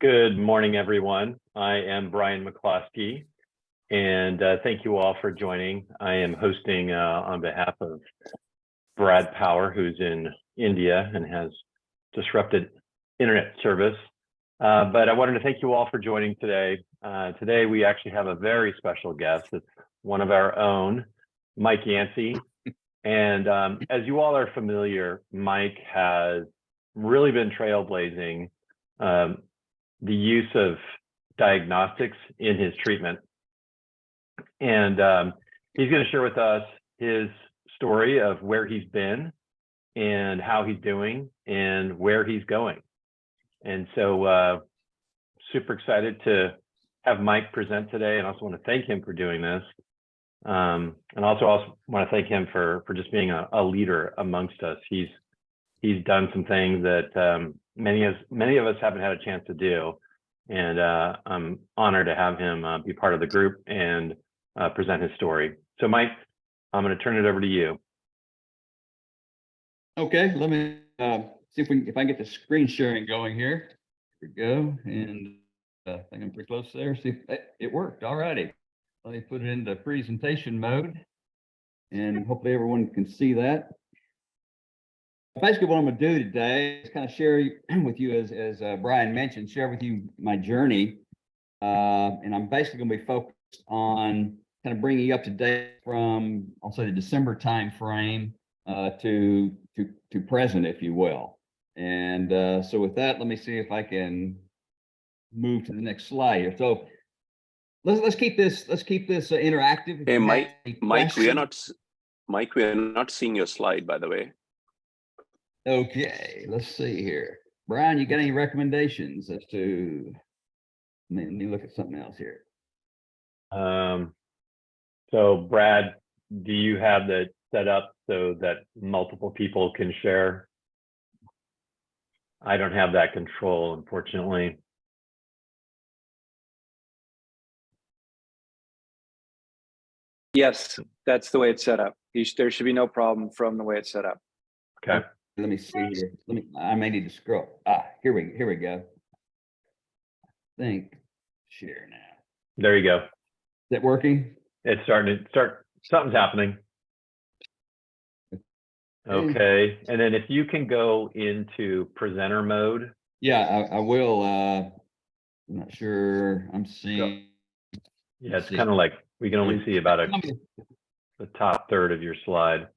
Good morning, everyone. I am Brian McCloskey, and thank you all for joining. I am hosting on behalf of Brad Power, who's in India and has disrupted internet service. But I wanted to thank you all for joining today. Today, we actually have a very special guest. It's one of our own, Mike Yancey. And as you all are familiar, Mike has really been trailblazing the use of diagnostics in his treatment. And he's going to share with us his story of where he's been and how he's doing and where he's going. And so super excited to have Mike present today, and also want to thank him for doing this. And also want to thank him for just being a leader amongst us. He's done some things that many of us haven't had a chance to do, and I'm honored to have him be part of the group and present his story. So Mike, I'm going to turn it over to you. Okay, let me see if I can get the screen sharing going here. Here we go, and I think I'm pretty close there. See if it worked. All righty, let me put it into presentation mode, and hopefully everyone can see that. Basically, what I'm going to do today is kind of share with you, as Brian mentioned, share with you my journey, and I'm basically going to be focused on kind of bringing you up to date from, I'll say, the December time frame to present, if you will. And so with that, let me see if I can move to the next slide here. So let's keep this interactive. Hey, Mike, we are not seeing your slide, by the way. Okay, let's see here. Brian, you got any recommendations as to, let me look at something else here. So Brad, do you have that set up so that multiple people can share? I don't have that control, unfortunately. Yes, that's the way it's set up. There should be no problem from the way it's set up. Okay. Let me see here. I may need to scroll. Here we go. I think share now. There you go. Is that working? It's starting to start. Something's happening. Okay. And then if you can go into presenter mode. Yeah, I will. I'm not sure I'm seeing. Yeah, it's kind of like we can only see about the top third of your slide.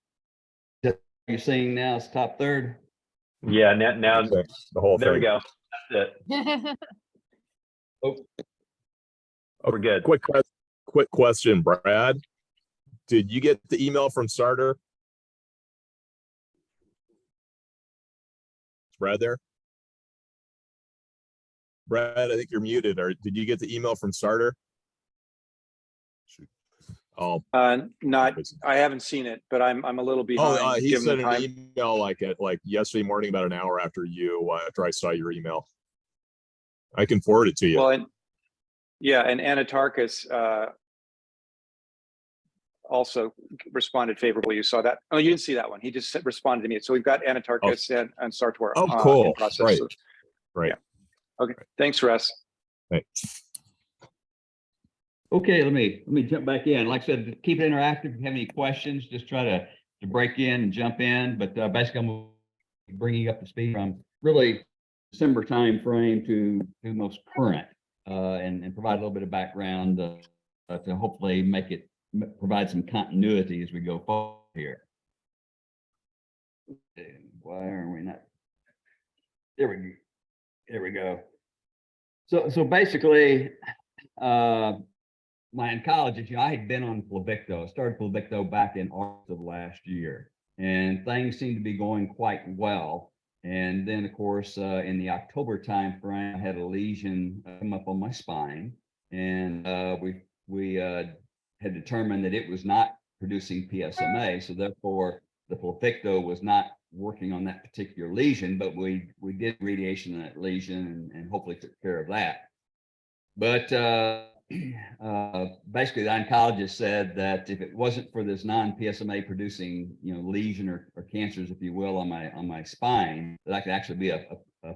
You're seeing now it's top third? Yeah, now the whole there thing. we go. That's it. Oh, we're good. Quick question, Brad. Did you get the email from Starter? Is Brad there? Brad, I think you're muted. Or did you get the email from Starter? Oh, not. I haven't seen it, but I'm a little behind. Oh, he sent an email like yesterday morning, about an hour after I saw your email. I can forward it to you. Well, and Anatarchus also responded favorably. You saw that? Oh, you didn't see that one. He just responded to me. So we've got Anatarchus and Sartor. Oh, cool. In process. Right. So, right. Yeah. Okay. Thanks, Russ. Thanks. Okay, let me jump back in. Like I said, keep it interactive. If you have any questions, just try to break in and jump in. But basically, I'm bringing you up to speed from really December time frame to most current, and provide a little bit of background to hopefully provide some continuity as we go forward here. Why are we not? There we go. So basically, my oncologist, I had been on Pluvicto. I started Pluvicto back in August of last year, and things seemed to be going quite well. And then, of course, in the October time frame, I had a lesion come up on my spine, and we had determined that it was not producing PSMA, so therefore the Pluvicto was not working on that particular lesion, but we did radiation on that lesion and hopefully took care of that. But basically, the oncologist said that if it wasn't for this non-PSMA producing, lesion or cancers, if you will, on my spine, that I could actually be a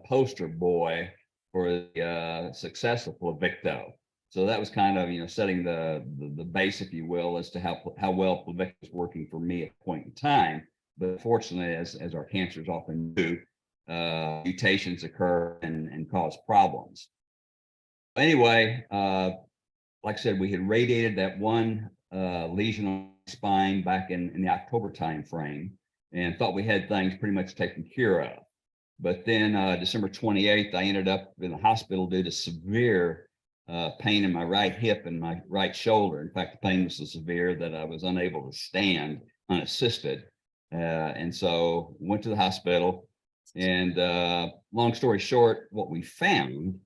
poster boy for the success of Pluvicto. So that was kind of, setting the base, if you will, as to how well Pluvicto is working for me at a point in time. But fortunately, as our cancers often do, mutations occur and cause problems. Anyway, like I said, we had radiated that one lesion on the spine back in the October timeframe and thought we had things pretty much taken care of. But then December 28th, I ended up in the hospital due to severe pain in my right hip and my right shoulder. In fact, the pain was so severe that I was unable to stand unassisted. And so went to the hospital. And long story short, what we found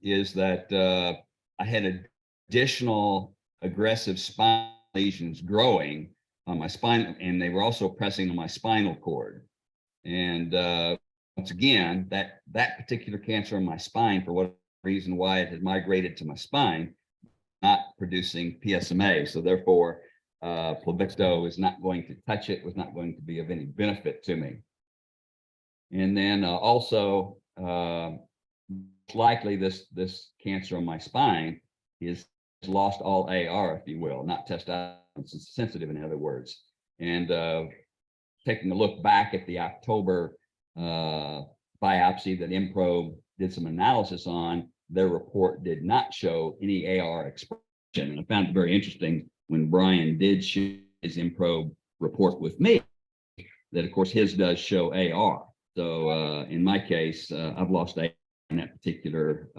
is that I had additional aggressive spine lesions growing on my spine, and they were also pressing on my spinal cord. And once again, that particular cancer on my spine, for what reason why it had migrated to my spine, not producing PSMA. So therefore, Pluvicto is not going to touch it, was not going to be of any benefit to me. And then also, likely this cancer on my spine is lost all AR, if you will, not testosterone sensitive, in other words. And taking a look back at the October biopsy that mProbe did some analysis on, their report did not show any AR expression. And I found it very interesting when Brian did share his mProbe report with me, that of course his does show AR. So in my case, I've lost AR in that particular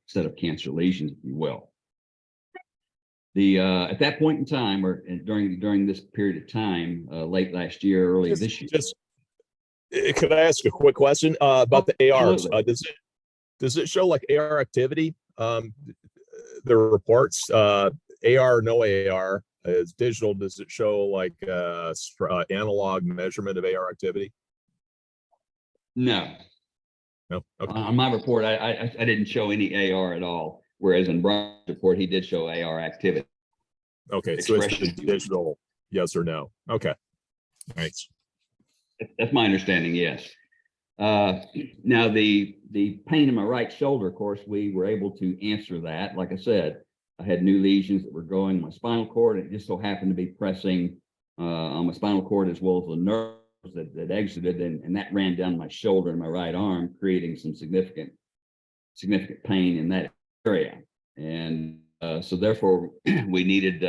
set of cancer lesions, if you will. At that point in time, or during this period of time, late last year, early this year. Could I ask a quick question about the ARs? Absolutely. Does it show like AR activity? The reports, AR, no AR, is digital. Does it show like analog measurement of AR activity? No. No. Okay. On my report, I didn't show any AR at all. Whereas in Brian's report, he did show AR activity. Okay, so it's digital, yes or no? Okay, thanks. That's my understanding, yes. Now, the pain in my right shoulder, of course, we were able to answer that. Like I said, I had new lesions that were growing in my spinal cord. It just so happened to be pressing on my spinal cord as well as the nerves that exited, and that ran down my shoulder and my right arm, creating some significant pain in that area. And so therefore we needed,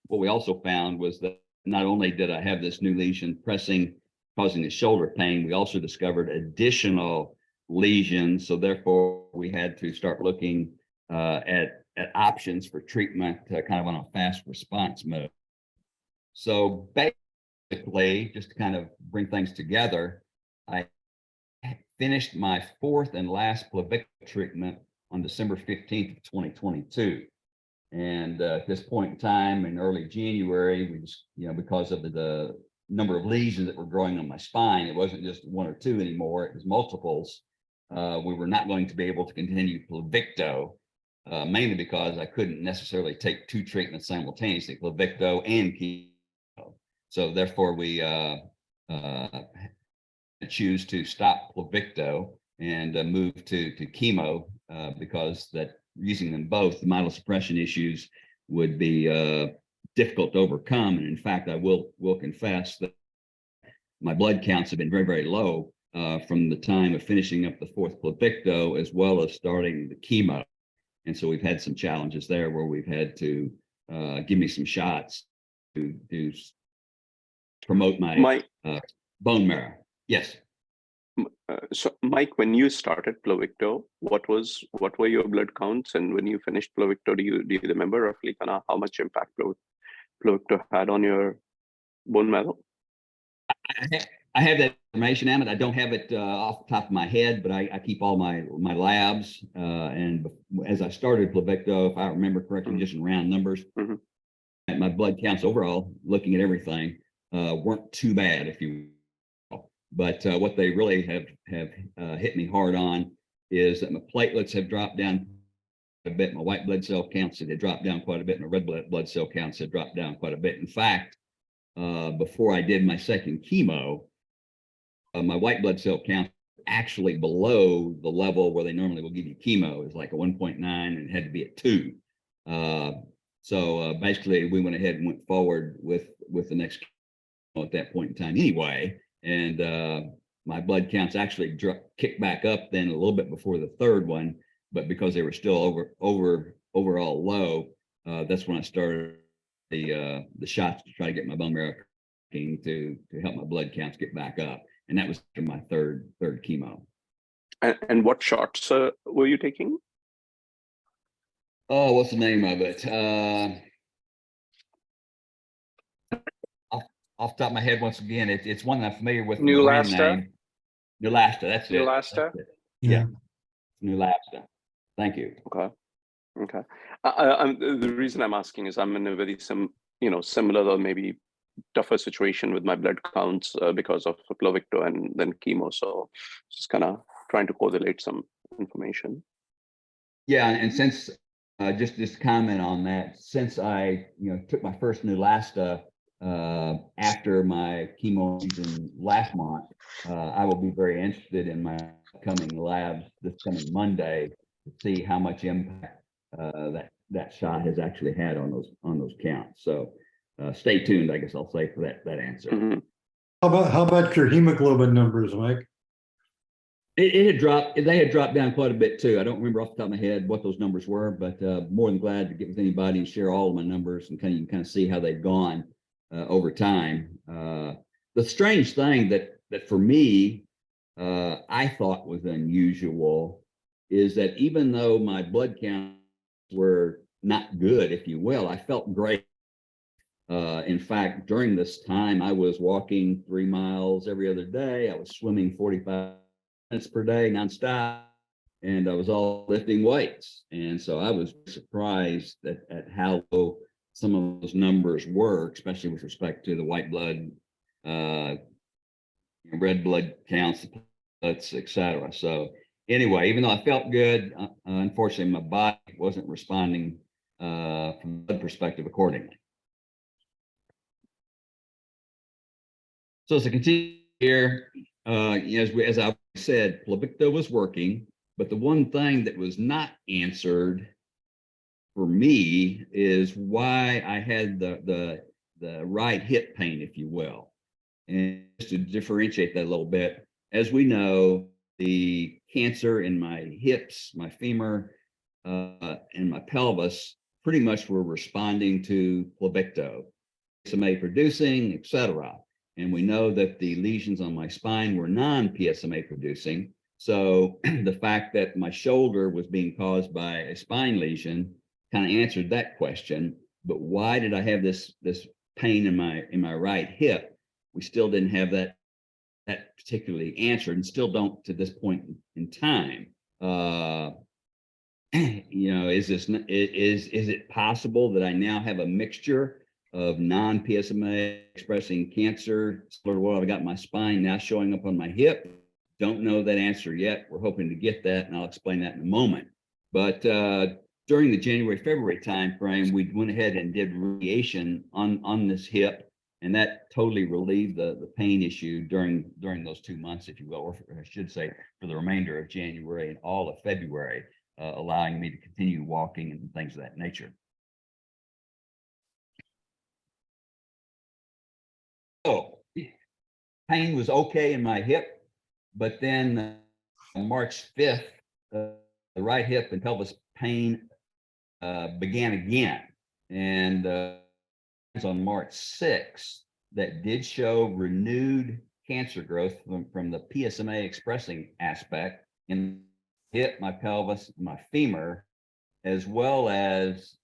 what we also found was that not only did I have this new lesion pressing, causing the shoulder pain, we also discovered additional lesions. So therefore we had to start looking at options for treatment kind of on a fast response mode. So basically, just to kind of bring things together, I finished my fourth and last Pluvicto treatment on December 15th of 2022. And at this point in time, in early January, we just, because of the number of lesions that were growing on my spine, it wasn't just one or two anymore, it was multiples. We were not going to be able to continue Pluvicto, mainly because I couldn't necessarily take two treatments simultaneously, Pluvicto and chemo. So therefore we choose to stop Pluvicto and move to chemo, because that using them both, the myelosuppression issues would be difficult to overcome. And in fact, I will confess that my blood counts have been very, very low from the time of finishing up the fourth Pluvicto as well as starting the chemo. And so we've had some challenges there where we've had to give me some shots to promote my bone marrow. Yes. So, Mike, when you started Pluvicto, what were your blood counts, and when you finished Pluvicto, do you remember roughly kind of how much impact Pluvicto had on your bone marrow? I have that information, Amit. I don't have it off the top of my head, but I keep all my labs. And as I started Pluvicto, if I remember correctly, just in round numbers, my blood counts overall, looking at everything, weren't too bad, if you will. But what they really have hit me hard on is that my platelets have dropped down a bit. My white blood cell counts had dropped down quite a bit. My red blood cell counts had dropped down quite a bit. In fact, before I did my second chemo, my white blood cell count actually below the level where they normally will give you chemo. Is like a 1.9 and it had to be at 2. So basically we went ahead and went forward with the next chemo at that point in time anyway. And my blood counts actually kicked back up then a little bit before the third one, but because they were still overall low, that's when I started the shots to try to get my bone marrow to help my blood counts get back up. And that was after my third chemo. And what shots were you taking? Oh, what's the name of it? Off the top of my head, once again, it's one that I'm familiar with. Neulasta? Neulasta, that's it. Neulasta? Yeah, Neulasta. Thank you. Okay. The reason I'm asking is I'm in a very similar or maybe tougher situation with my blood counts because of Pluvicto and then chemo. So just kind of trying to correlate some information. Yeah, and since just comment on that, since I took my first Neulasta after my chemo season last month, I will be very interested in my upcoming labs this coming Monday to see how much impact that shot has actually had on those counts. So stay tuned, I guess I'll say, for that answer. Mm-hmm. How about your hemoglobin numbers, Mike? It had dropped. They had dropped down quite a bit too. I don't remember off the top of my head what those numbers were, but more than glad to get with anybody and share all of my numbers and you can kind of see how they've gone over time. The strange thing that for me I thought was unusual is that even though my blood counts were not good, if you will, I felt great. In fact, during this time, I was walking 3 miles every other day. I was swimming 45 minutes per day nonstop, and I was all lifting weights. And so I was surprised at how low some of those numbers were, especially with respect to the white blood, red blood counts, etc. So anyway, even though I felt good, unfortunately, my body wasn't responding from a blood perspective accordingly. So as I continue here, as I said, Pluvicto was working, but the one thing that was not answered for me is why I had the right hip pain, if you will. And just to differentiate that a little bit, as we know, the cancer in my hips, my femur, and my pelvis pretty much were responding to Pluvicto, PSMA producing, etc. And we know that the lesions on my spine were non-PSMA producing. So the fact that my shoulder was being caused by a spine lesion kind of answered that question. But why did I have this pain in my right hip? We still didn't have that particularly answered, and still don't to this point in time. Is it possible that I now have a mixture of non-PSMA expressing cancer, sort of what I've got in my spine now showing up on my hip? Don't know that answer yet. We're hoping to get that, and I'll explain that in a moment. But during the January-February timeframe, we went ahead and did radiation on this hip, and that totally relieved the pain issue during those 2 months, if you will, or I should say for the remainder of January and all of February, allowing me to continue walking and things of that nature. So pain was okay in my hip, but then on March 5th, the right hip and pelvis pain began again. And on March 6th, that did show renewed cancer growth from the PSMA expressing aspect in hip, my pelvis, my femur, as well as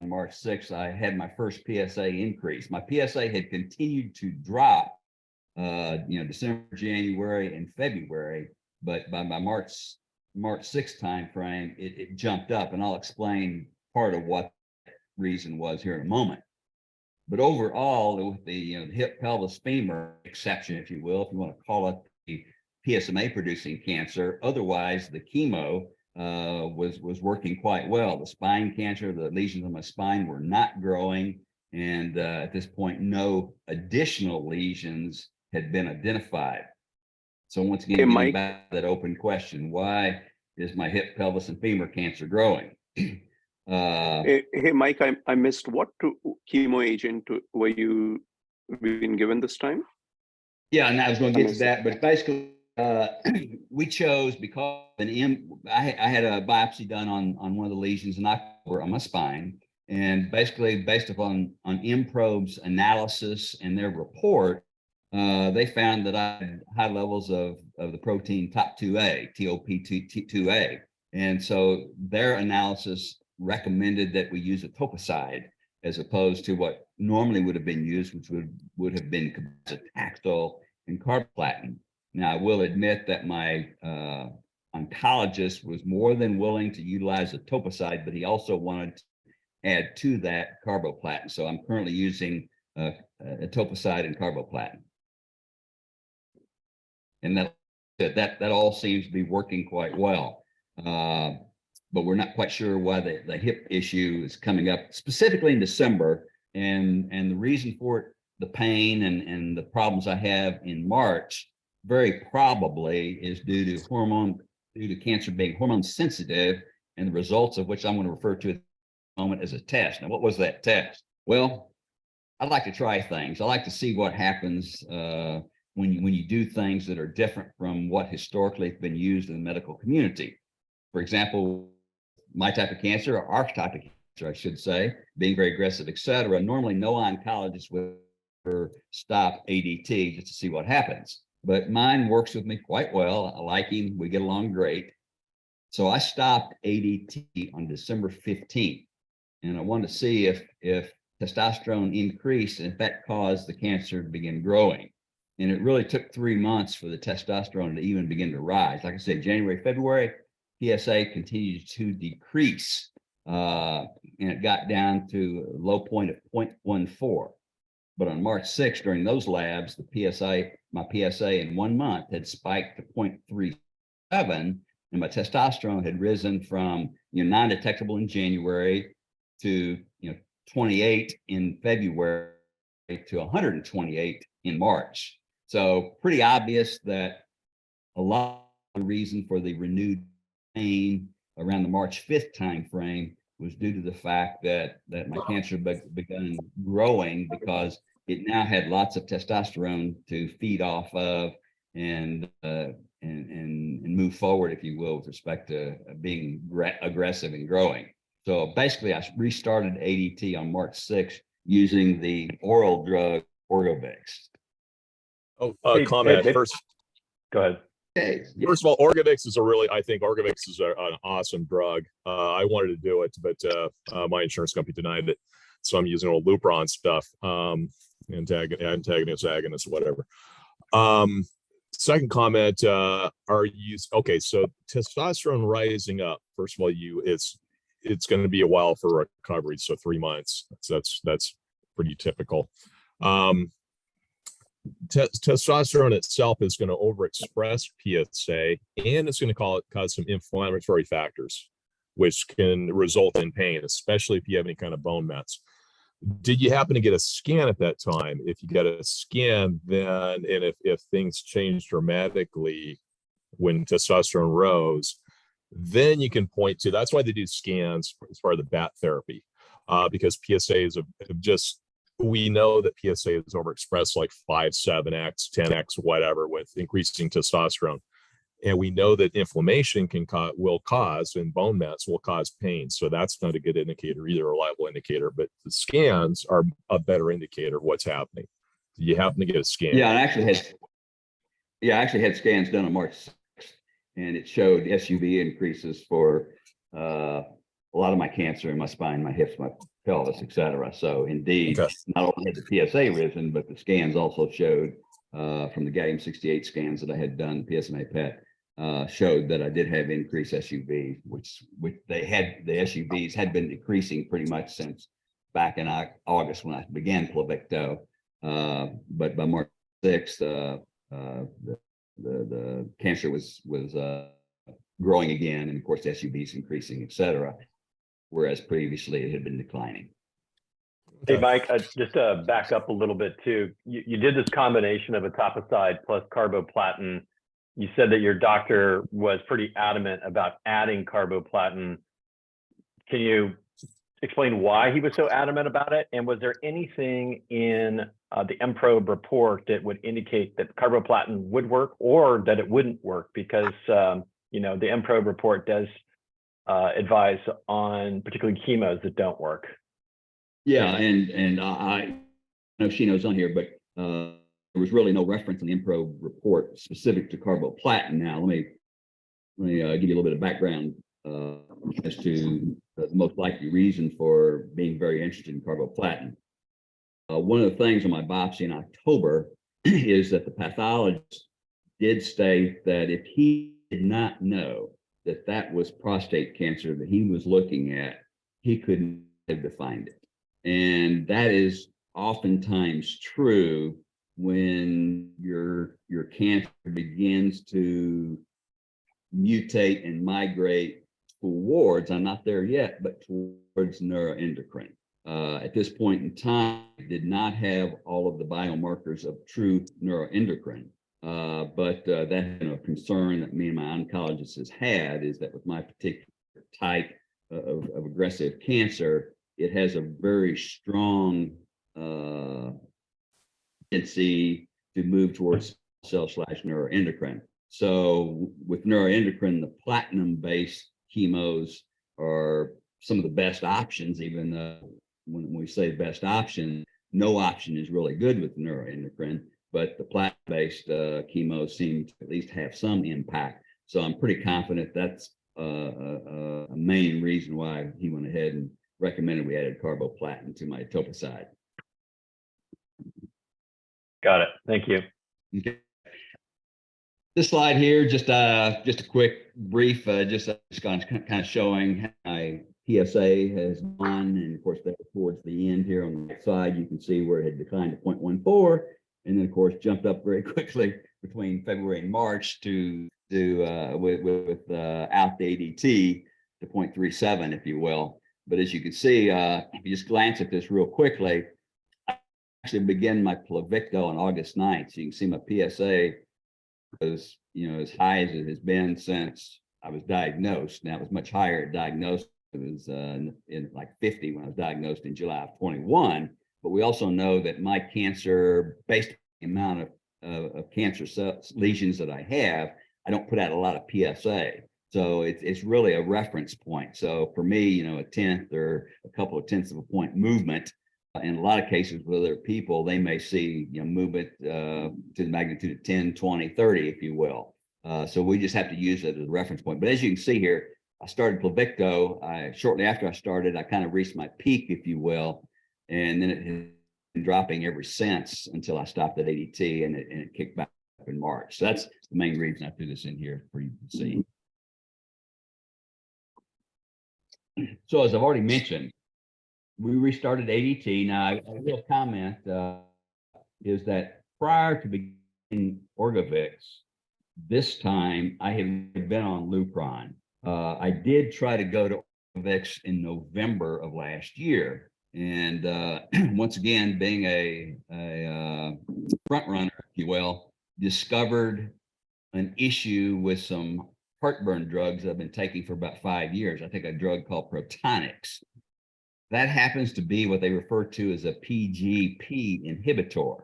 March 6th, I had my first PSA increase. My PSA had continued to drop, December, January, and February, but by my March 6th timeframe, it jumped up, and I'll explain part of what that reason was here in a moment. But overall, with the hip, pelvis, femur exception, if you will, if you want to call it the PSMA producing cancer, otherwise the chemo was working quite well. The spine cancer, the lesions on my spine were not growing, and at this point, no additional lesions had been identified. So once again, Hey, getting Mike. back to that open question, why is my hip, pelvis, and femur cancer growing? Hey, Mike, I missed what chemo agent were you being given this time? Yeah, and I was going to I get to missed that, but basically, we chose because I had a biopsy done on one of the lesions in October on my spine, and basically based upon mProbe's analysis and their report, they found that I had high levels of the protein TOP2A, TOP2A, and so their analysis recommended that we use a topicide as opposed to what normally would have been used, which would have been Taxol and carboplatin. Now, I will admit that my oncologist was more than willing to utilize a topicide, but he also wanted to add to that carboplatin. So I'm currently using a topicide and carboplatin. And that all seems to be working quite well. But we're not quite sure why the hip issue is coming up specifically in December. And the reason for it, the pain and the problems I have in March, very probably is due to cancer being hormone sensitive, and the results of which I'm going to refer to at the moment as a test. Now, what was that test? Well, I'd like to try things. I like to see what happens when you do things that are different from what historically has been used in the medical community. For example, my type of cancer, or our type of cancer, I should say, being very aggressive, et cetera, normally no oncologist would stop ADT just to see what happens. But mine works with me quite well. I like him. We get along great. So I stopped ADT on December 15th. And I wanted to see if testosterone increased and if that caused the cancer to begin growing. And it really took 3 months for the testosterone to even begin to rise. Like I said, January, February, PSA continued to decrease. And it got down to a low point of 0.14. But on March 6th, during those labs, my PSA in 1 month had spiked to 0.37, and my testosterone had risen from non-detectable in January to 28 in February to 128 in March. So pretty obvious that a lot of the reason for the renewed pain around the March 5th timeframe was due to the fact that my cancer began growing because it now had lots of testosterone to feed off of and move forward, if you will, with respect to being aggressive and growing. So basically, I restarted ADT on March 6th using the oral drug Orgovix. Oh, Hey, comment hey, first. Go ahead. Okay. First of all, Orgovix is I think Orgovix is an awesome drug. I wanted to do it, but my insurance company denied it. So I'm using old Lupron stuff, antagonist, agonist, whatever. Second comment, okay, so testosterone rising up, first of all, it's going to be a while for recovery. So 3 months, that's pretty typical. Testosterone itself is going to overexpress PSA, and it's going to cause some inflammatory factors, which can result in pain, especially if you have any kind of bone mets. Did you happen to get a scan at that time? If you get a scan, then, and if things change dramatically when testosterone rose, then you can point to, that's why they do scans as part of the BAT therapy, because PSA is we know that PSA is overexpressed like 5, 7x, 10x, whatever, with increasing testosterone. And we know that inflammation will cause, and bone mets will cause pain. So that's not a good indicator either, a reliable indicator, but the scans are a better indicator of what's happening. Do you happen to get a scan? Yeah, I actually had scans done on March 6th, and it showed SUV increases for a lot of my cancer in my spine, my hips, my pelvis, et cetera. So indeed, Okay. Not only had the PSA risen, but the scans also showed from the gallium-68 scans that I had done, PSMA PET, showed that I did have increased SUV, which the SUVs had been decreasing pretty much since back in August when I began Pluvicto. But by March 6th, the cancer was growing again, and of course the SUVs increasing, et cetera, whereas previously it had been declining. Hey, Mike, just to back up a little bit too, you did this combination of etoposide plus carboplatin you said that your doctor was pretty adamant about adding carboplatin. Can you explain why he was so adamant about it? And was there anything in the mProbe report that would indicate that carboplatin would work or that it wouldn't work? Because you know, the mProbe report does advise on particularly chemos that don't work. Yeah, and I know she knows on here, but there was really no reference in the mProbe report specific to carboplatin. Now, let me give you a little bit of background as to the most likely reason for being very interested in carboplatin. One of the things on my biopsy in October is that the pathologist did state that if he did not know that that was prostate cancer that he was looking at, he couldn't have defined it. And that is oftentimes true when your cancer begins to mutate and migrate towards, I'm not there yet, but towards neuroendocrine. At this point in time, I did not have all of the biomarkers of true neuroendocrine, but that's been a concern that me and my oncologist has had, is that with my particular type of aggressive cancer, it has a very strong tendency to move towards cell/neuroendocrine. So with neuroendocrine, the platinum-based chemos are some of the best options, even though when we say best option, no option is really good with neuroendocrine, but the platinum-based chemos seem to at least have some impact. So I'm pretty confident that's a main reason why he went ahead and recommended we added carboplatin to my etoposide. Got it. Thank you. Okay. This slide here, just a quick brief, just kind of showing how my PSA has gone, and of course, that towards the end here on the right side, you can see where it had declined to 0.14, and then of course jumped up very quickly between February and March with out the ADT to 0.37, if you will. But as you can see, if you just glance at this real quickly, I actually began my Pluvicto on August 9th. So you can see my PSA was, as high as it has been since I was diagnosed. Now it was much higher at diagnosis. It was in like 50 when I was diagnosed in July of 21. But we also know that my cancer, based on the amount of cancer lesions that I have, I don't put out a lot of PSA. So it's really a reference point. So for me, a tenth or a couple of tenths of a point movement, in a lot of cases with other people, they may see movement to the magnitude of 10, 20, 30, if you will. So we just have to use it as a reference point. But as you can see here, I started Pluvicto. Shortly after I started, I kind of reached my peak, if you will, and then it has been dropping ever since until I stopped at ADT, and it kicked back up in March. So that's the main reason I threw this in here for you to see. So as I've already mentioned, we restarted ADT. Now, a real comment is that prior to beginning Orgovix, this time I had been on Lupron. I did try to go to Orgovix in November of last year. And once again, being a front runner, if you will, discovered an issue with some heartburn drugs I've been taking for about 5 years. I take a drug called Proteomics. That happens to be what they refer to as a PGP inhibitor.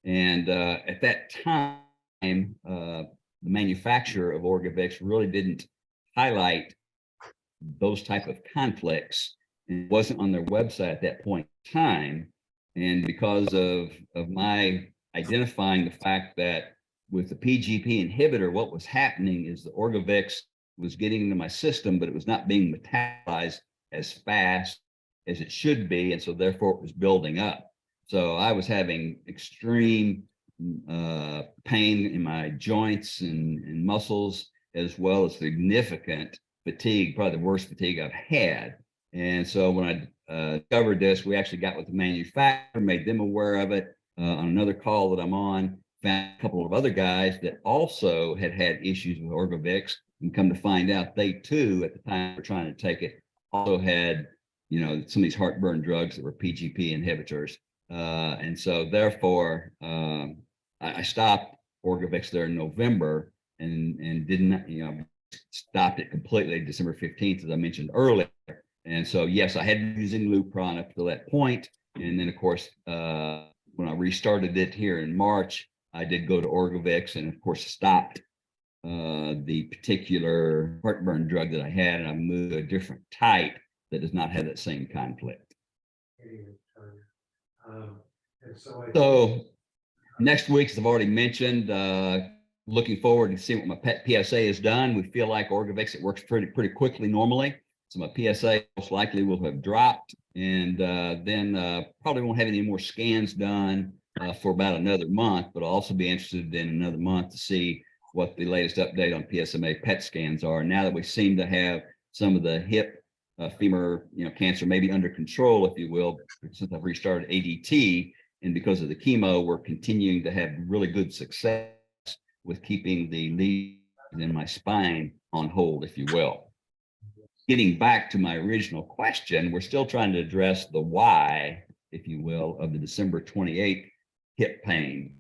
And at that time, the manufacturer of Orgovix really didn't highlight those type of conflicts. It wasn't on their website at that point in time. And because of my identifying the fact that with the PGP inhibitor, what was happening is the Orgovix was getting into my system, but it was not being metabolized as fast as it should be. And so therefore it was building up. So I was having extreme pain in my joints and muscles, as well as significant fatigue, probably the worst fatigue I've had. And so when I discovered this, we actually got with the manufacturer, made them aware of it. On another call that I'm on, found a couple of other guys that also had issues with Orgovix, and come to find out they too, at the time were trying to take it, also had, some of these heartburn drugs that were PGP inhibitors. And so therefore, I stopped Orgovix there in November. and didn't, stopped it completely December 15th, as I mentioned earlier. And so, yes, I had been using Lupron up to that point. And then, of course, when I restarted it here in March, I did go to Orgovix and, of course, stopped the particular heartburn drug that I had, and I moved to a different type that does not have that same conflict. So next week, as I've already mentioned, looking forward to seeing what my PSA has done. We feel like Orgovix, it works pretty quickly normally. So my PSA most likely will have dropped, and then probably won't have any more scans done for about another month, but I'll also be interested in another month to see what the latest update on PSMA PET scans are. Now that we seem to have some of the hip femur cancer maybe under control, if you will, since I've restarted ADT, and because of the chemo, we're continuing to have really good success with keeping the lesion in my spine on hold, if you will. Getting back to my original question, we're still trying to address the why, if you will, of the December 28th hip pain.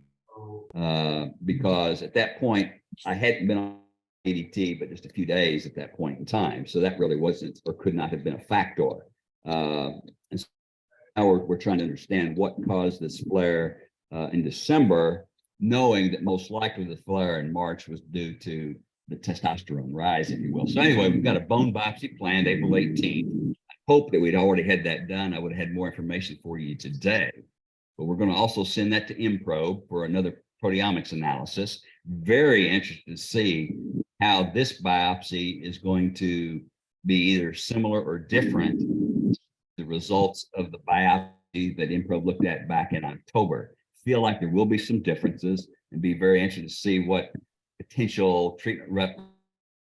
Because at that point, I hadn't been on ADT, but just a few days at that point in time. So that really wasn't or could not have been a factor. And so now we're trying to understand what caused this flare in December, knowing that most likely the flare in March was due to the testosterone rise, if you will. So anyway, we've got a bone biopsy planned April 18th. I hope that we'd already had that done. I would have had more information for you today. But we're going to also send that to mProbe for another proteomics analysis. Very interested to see how this biopsy is going to be either similar or different to the results of the biopsy that mProbe looked at back in October. Feel like there will be some differences, and be very interested to see what potential treatment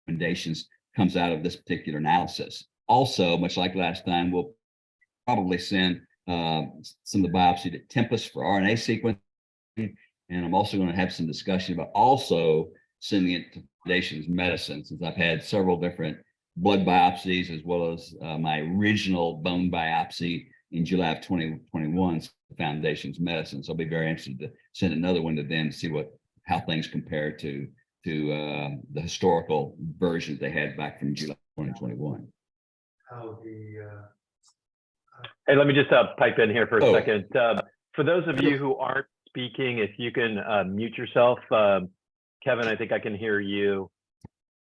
recommendations comes out of this particular analysis. Also, much like last time, we'll probably send some of the biopsy to Tempus for RNA sequencing. And I'm also going to have some discussion about also sending it to Foundation's Medicine, since I've had several different blood biopsies, as well as my original bone biopsy in July of 2021 to Foundation's Medicine. So I'll be very interested to send another one to them to see how things compare to the historical versions they had back from July 2021. Hey, let me just pipe in here for a second. For those of you who aren't speaking, if you can mute yourself. Kevin, I think I can hear you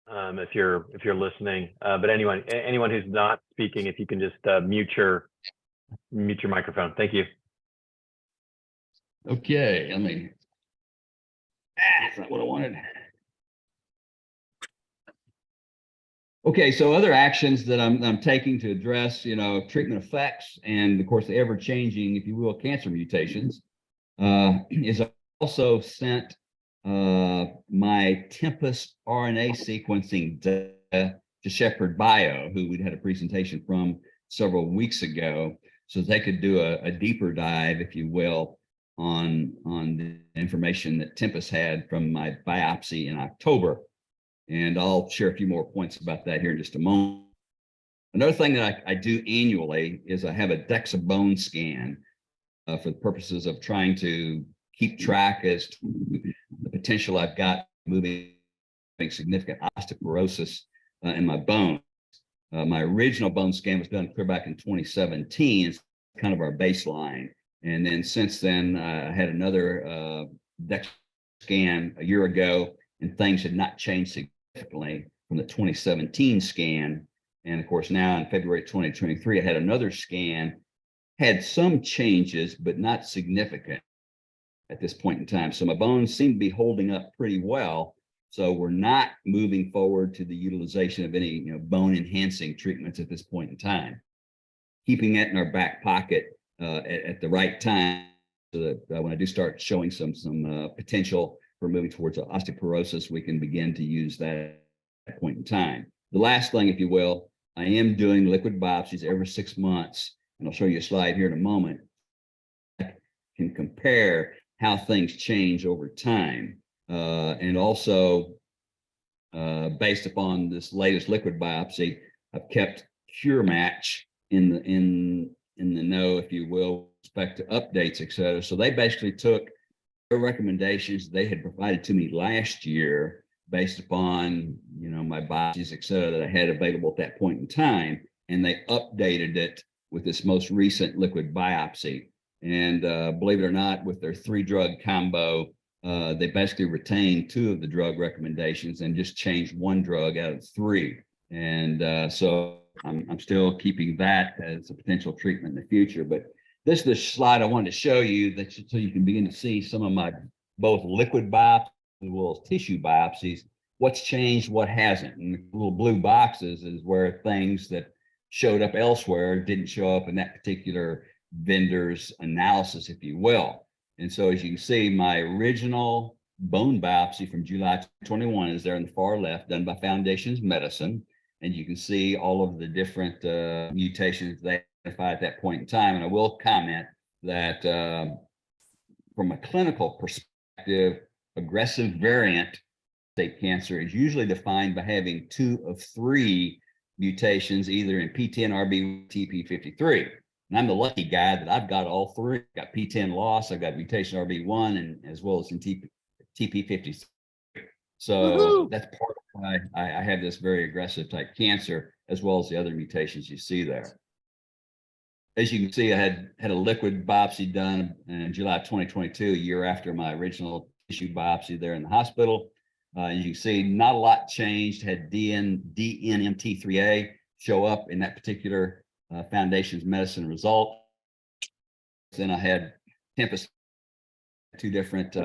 if you're listening. But anyone who's not speaking, if you can just mute your microphone. Thank you. Okay, that's not what I wanted. Okay, so other actions that I'm taking to address, treatment effects, and of course the ever-changing, if you will, cancer mutations, is I also sent my Tempus RNA sequencing data to Shepherd Bio, who we'd had a presentation from several weeks ago, so they could do a deeper dive, if you will, on the information that Tempus had from my biopsy in October. And I'll share a few more points about that here in just a moment. Another thing that I do annually is I have a DEXA bone scan for the purposes of trying to keep track as to the potential I've got moving significant osteoporosis in my bone. My original bone scan was done clear back in 2017. It's kind of our baseline. And then since then, I had another DEXA scan a year ago, and things had not changed significantly from the 2017 scan. And of course, now in February 2023, I had another scan, had some changes, but not significant at this point in time. So my bones seem to be holding up pretty well. So we're not moving forward to the utilization of any bone enhancing treatments at this point in time. Keeping that in our back pocket at the right time, so that when I do start showing some potential for moving towards osteoporosis, we can begin to use that at that point in time. The last thing, if you will, I am doing liquid biopsies every 6 months, and I'll show you a slide here in a moment. I can compare how things change over time, and also based upon this latest liquid biopsy, I've kept Cure Match in the know, if you will, with respect to updates, et cetera. So they basically took their recommendations they had provided to me last year based upon, my biopsies, et cetera, that I had available at that point in time. And they updated it with this most recent liquid biopsy. And believe it or not, with their 3-drug combo, they basically retained 2 of the drug recommendations and just changed 1 drug out of 3. And so I'm still keeping that as a potential treatment in the future. But this is the slide I wanted to show you so you can begin to see some of my both liquid biopsies as well as tissue biopsies, what's changed, what hasn't. And the little blue boxes is where things that showed up elsewhere didn't show up in that particular vendor's analysis, if you will. And so as you can see, my original bone biopsy from July 21 is there in the far left, done by Foundations Medicine. And you can see all of the different mutations they identified at that point in time. And I will comment that from a clinical perspective, aggressive variant prostate cancer is usually defined by having 2 of 3 mutations, either in P10, RB, TP53. And I'm the lucky guy that I've got all 3. I've got P10 loss, I've got mutation RB1, and as well as in TP53. So that's part of why I have this very aggressive type cancer, as well as the other mutations you see there. As you can see, I had a liquid biopsy done in July 2022, a year after my original tissue biopsy there in the hospital. As you can see, not a lot changed. Had DNMT3A show up in that particular Foundations Medicine result. Then I had Tempest, 2 different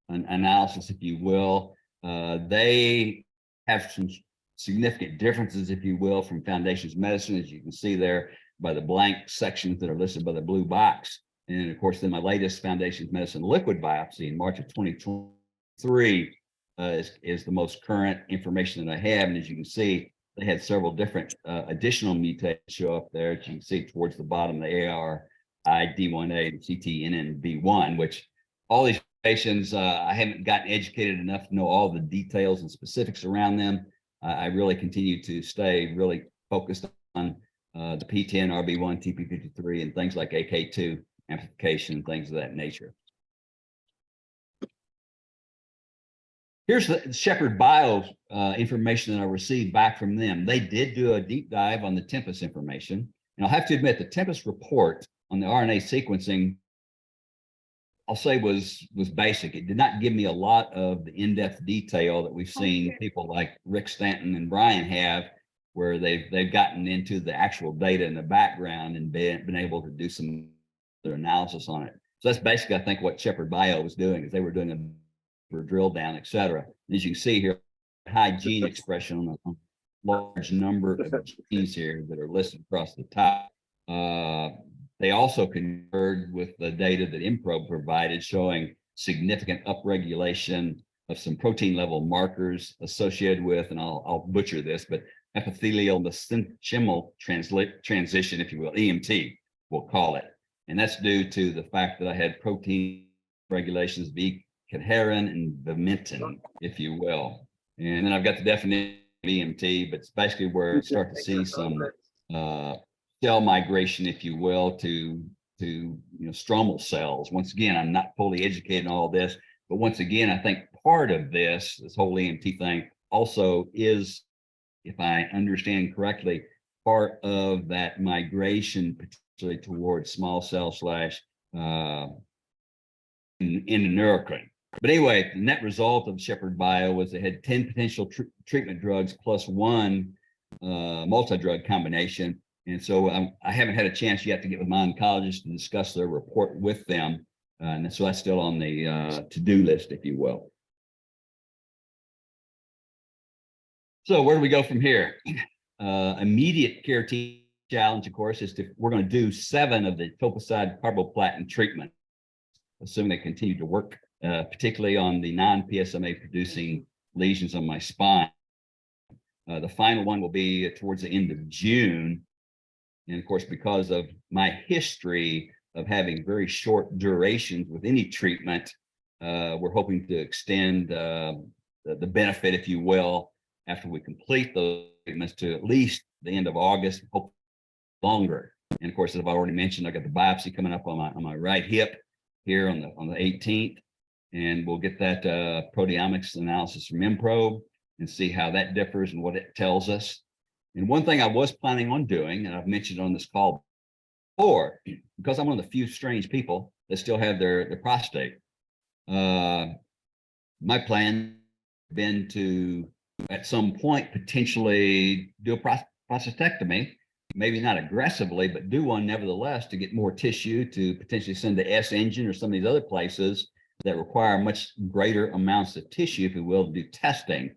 analysis, if you will. They have some significant differences, if you will, from Foundations Medicine, as you can see there by the blank sections that are listed by the blue box. And of course, then my latest Foundations Medicine liquid biopsy in March of 2023 is the most current information that I have. And as you can see, they had several different additional mutations show up there. As you can see towards the bottom, the ARID1A and CTNNB1, which all these mutations, I haven't gotten educated enough to know all the details and specifics around them. I really continue to stay really focused on the P10, RB1, TP53, and things like AK2 amplification, things of that nature. Here's the Shepherd Bio information that I received back from them. They did do a deep dive on the Tempest information. And I'll have to admit, the Tempest report on the RNA sequencing, I'll say was basic. It did not give me a lot of the in-depth detail that we've seen people like Rick Stanton and Brian have, where they've gotten into the actual data in the background and been able to do some other analysis on it. So that's basically, I think, what Shepherd Bio was doing, is they were doing a drill down, et cetera. As you can see here, high gene expression on a large number of genes here that are listed across the top. They also concurred with the data that mProbe provided, showing significant upregulation of some protein level markers associated with, and I'll butcher this, but epithelial mesenchymal transition, if you will, EMT, we'll call it. And that's due to the fact that I had protein regulations, cadherin and vimentin, if you will. And then I've got the definition of EMT, but it's basically where you start to see some cell migration, if you will, to stromal cells. Once again, I'm not fully educated on all this, but once again, I think part of this whole EMT thing also is, if I understand correctly, part of that migration potentially towards small cell / endoneuracrine. But anyway, the net result of Shepherd Bio was they had 10 potential treatment drugs plus 1 multi-drug combination. And so I haven't had a chance yet to get with my oncologist to discuss their report with them. And so that's still on the to-do list, if you will. So where do we go from here? Immediate care team challenge, of course, is we're going to do 7 of the toposide carboplatin treatment, assuming they continue to work, particularly on the non-PSMA producing lesions on my spine. The final one will be towards the end of June. And of course, because of my history of having very short durations with any treatment, we're hoping to extend the benefit, if you will, after we complete those treatments to at least the end of August, hopefully longer. And of course, as I've already mentioned, I got the biopsy coming up on my right hip here on the 18th. and we'll get that proteomics analysis from mProbe and see how that differs and what it tells us. And one thing I was planning on doing, and I've mentioned on this call before, because I'm one of the few strange people that still have their prostate, my plan has been to, at some point, potentially do a prostatectomy, maybe not aggressively, but do one nevertheless to get more tissue to potentially send to S engine or some of these other places that require much greater amounts of tissue, if you will, to do testing.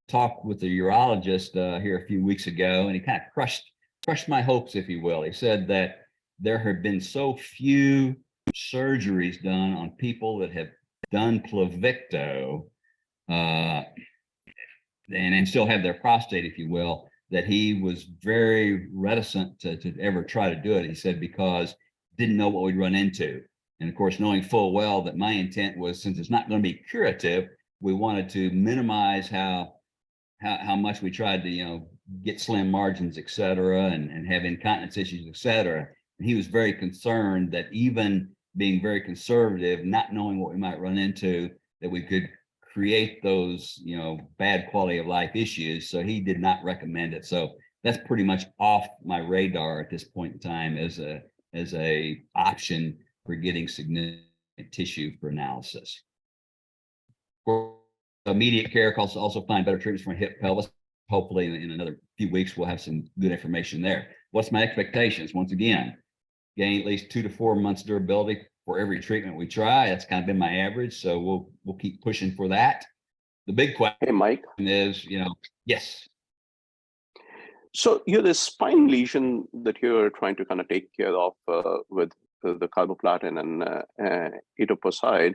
Talked with the urologist here a few weeks ago, and he kind of crushed my hopes, if you will. He said that there have been so few surgeries done on people that have done Pluvicto and still have their prostate, if you will, that he was very reticent to ever try to do it. He said because didn't know what we'd run into. And of course, knowing full well that my intent was, since it's not going to be curative, we wanted to minimize how much we tried to, get slim margins, et cetera, and have incontinence issues, et cetera. And he was very concerned that even being very conservative, not knowing what we might run into, that we could create those, bad quality of life issues. So he did not recommend it. So that's pretty much off my radar at this point in time as a option for getting significant tissue for analysis. For immediate care, also find better treatments for hip pelvis. Hopefully in another few weeks, we'll have some good information there. What's my expectations? Once again, gain at least 2 to 4 months durability for every treatment we try. That's kind of been my average. So we'll keep pushing for that. The big question, Hey, Mike. is, yes. So this spine lesion that you're trying to kind of take care of with the carboplatin and etoposide,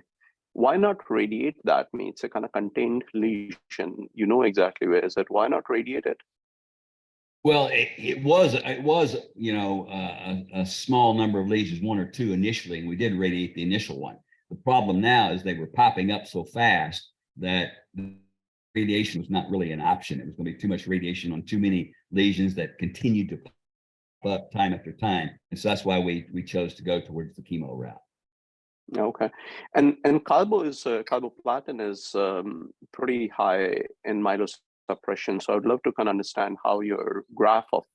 why not radiate that? I mean, it's a kind of contained lesion. You know exactly where is it. Why not radiate it? Well, it was a small number of lesions, 1 or 2 initially, and we did radiate the initial one. The problem now is they were popping up so fast that radiation was not really an option. It was going to be too much radiation on too many lesions that continued to pop up time after time, and so that's why we chose to go towards the chemo route. Okay, and carboplatin is pretty high in myelosuppression. So I would love to kind of understand how your graph of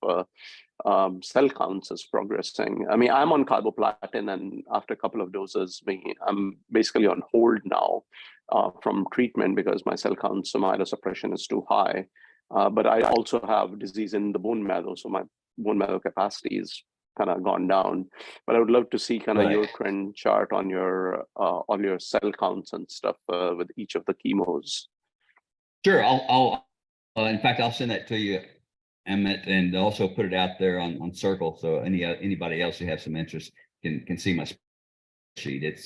cell counts is progressing. I mean, I'm on carboplatin, and after a couple of doses, I'm basically on hold now from treatment because my cell counts, so myelosuppression is too high. But I also have disease in the bone marrow, so my bone marrow capacity is kind of gone down. But I would love to see kind of your trend chart on your cell counts and stuff with each of the chemos. Sure, I'll in fact, I'll send that to you, Emmett, and also put it out there on Circle, so anybody else who has some interest can see my sheet. It's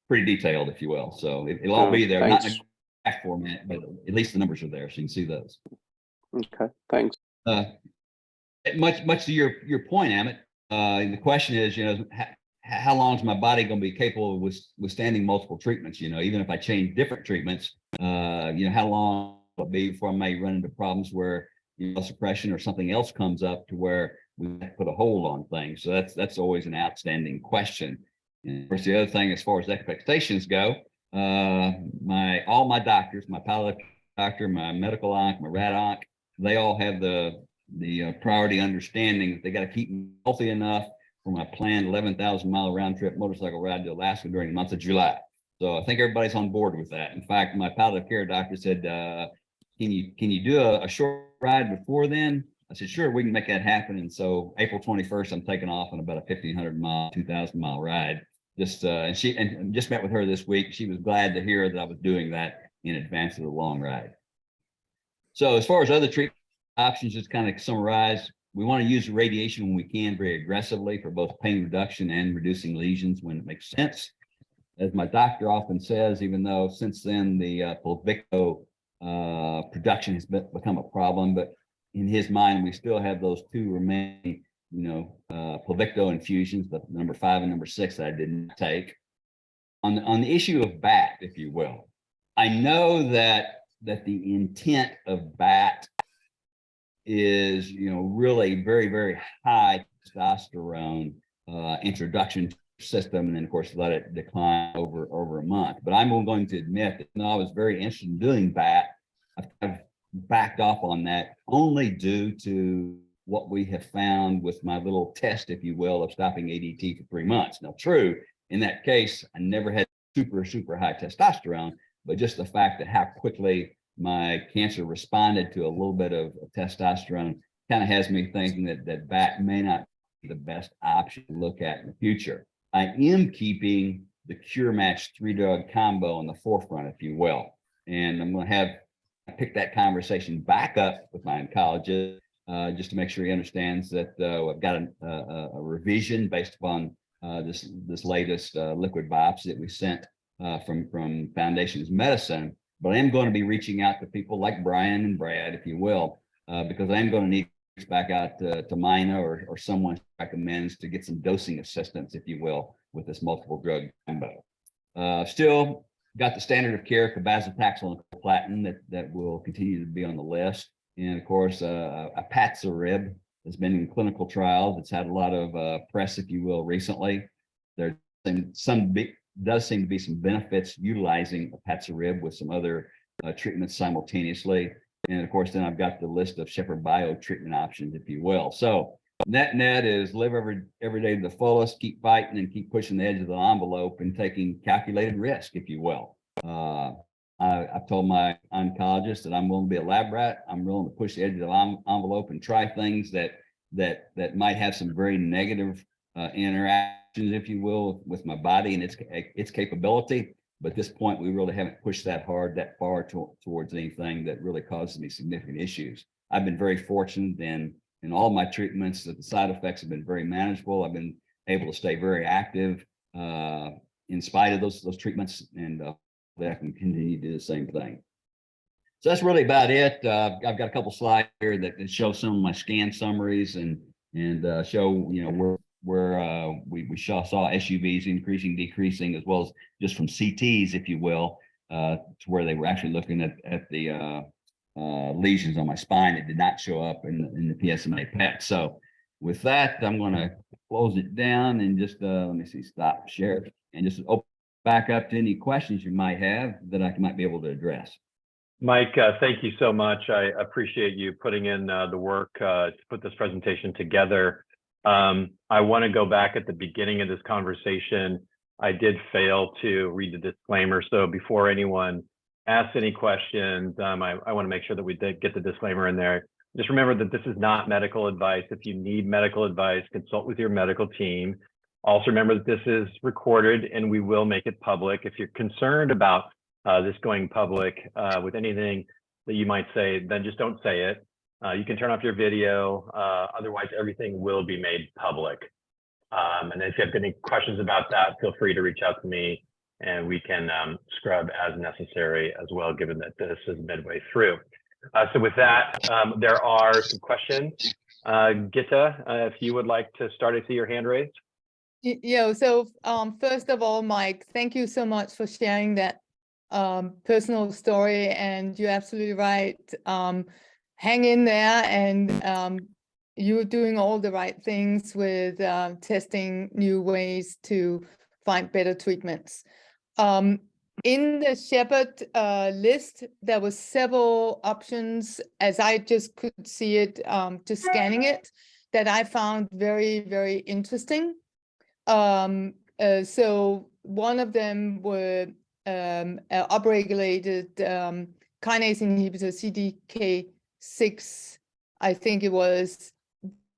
pretty detailed, if you will. So it'll all be there, thanks. not in a graph format, but at least the numbers are there, so you can see those. Okay, thanks. Much to your point, Emmett. The question is, how long is my body going to be capable of withstanding multiple treatments? Even if I change different treatments, how long will it be before I may run into problems where suppression or something else comes up to where we have to put a hold on things. So that's always an outstanding question. And of course, the other thing, as far as expectations go, all my doctors, my palliative doctor, my medical onc, my rad onc, they all have the priority understanding that they got to keep me healthy enough for my planned 11,000-mile round trip motorcycle ride to Alaska during the month of July. So I think everybody's on board with that. In fact, my palliative care doctor said, can you do a short ride before then? I said, sure, we can make that happen. And so April 21st, I'm taking off on about a 1,500-mile, 2,000-mile ride. And just met with her this week. She was glad to hear that I was doing that in advance of the long ride. So as far as other treatment options, just kind of summarize, we want to use radiation when we can very aggressively for both pain reduction and reducing lesions when it makes sense. As my doctor often says, even though since then the Pluvicto production has become a problem, but in his mind, we still have those 2 remaining, Pluvicto infusions, the number 5 and number 6 that I didn't take. On the issue of BAT, if you will, I know that the intent of BAT is, really very, very high testosterone introduction to system, and then of course let it decline over a month. But I'm going to admit that I was very interested in doing that. I've backed off on that only due to what we have found with my little test, if you will, of stopping ADT for 3 months. Now, true, in that case, I never had super high testosterone, but just the fact that how quickly my cancer responded to a little bit of testosterone kind of has me thinking that BAT may not be the best option to look at in the future. I am keeping the cure match 3-drug combo in the forefront, if you will. And I'm going to pick that conversation back up with my oncologist just to make sure he understands that I've got a revision based upon this latest liquid biopsy that we sent from Foundations Medicine. But I am going to be reaching out to people like Brian and Brad, if you will, because I am going to need to reach back out to Mina or someone recommends to get some dosing assistance, if you will, with this multiple drug combo. Still got the standard of care, cabazitaxel and platinum, that will continue to be on the list. And of course, Apaxarib has been in clinical trials. It's had a lot of press, if you will, recently. There does seem to be some benefits utilizing Apaxarib with some other treatments simultaneously. And of course, then I've got the list of Shepherd Bio treatment options, if you will. So net is live every day to the fullest, keep fighting and keep pushing the edge of the envelope and taking calculated risk, if you will. I've told my oncologist that I'm willing to be a lab rat. I'm willing to push the edge of the envelope and try things that might have some very negative interactions, if you will, with my body and its capability. But at this point, we really haven't pushed that far towards anything that really causes me significant issues. I've been very fortunate in all my treatments that the side effects have been very manageable. I've been able to stay very active in spite of those treatments, and that I can continue to do the same thing. So that's really about it. I've got a couple slides here that show some of my scan summaries and show where we saw SUVs increasing, decreasing, as well as just from CTs, if you will, to where they were actually looking at the lesions on my spine that did not show up in the PSMA PET. So with that, I'm going to close it down and just let me see, stop share, and just open back up to any questions you might have that I might be able to address. Mike, thank you so much. I appreciate you putting in the work to put this presentation together. I want to go back at the beginning of this conversation. I did fail to read the disclaimer. So before anyone asks any questions, I want to make sure that we did get the disclaimer in there. Just remember that this is not medical advice. If you need medical advice, consult with your medical team. Also remember that this is recorded and we will make it public. If you're concerned about this going public with anything that you might say, then just don't say it. You can turn off your video. Otherwise, everything will be made public. And if you have any questions about that, feel free to reach out to me and we can scrub as necessary as well, given that this is midway through. So with that, there are some questions. Gitta, if you would like to start, I see your hand raised. Yeah, so first of all, Mike, thank you so much for sharing that personal story, and you're absolutely right. Hang in there, and you're doing all the right things with testing new ways to find better treatments. In the Shepherd list, there were several options, as I just could see it, just scanning it, that I found very, very interesting. So one of them were upregulated kinase inhibitor, CDK6, I think it was,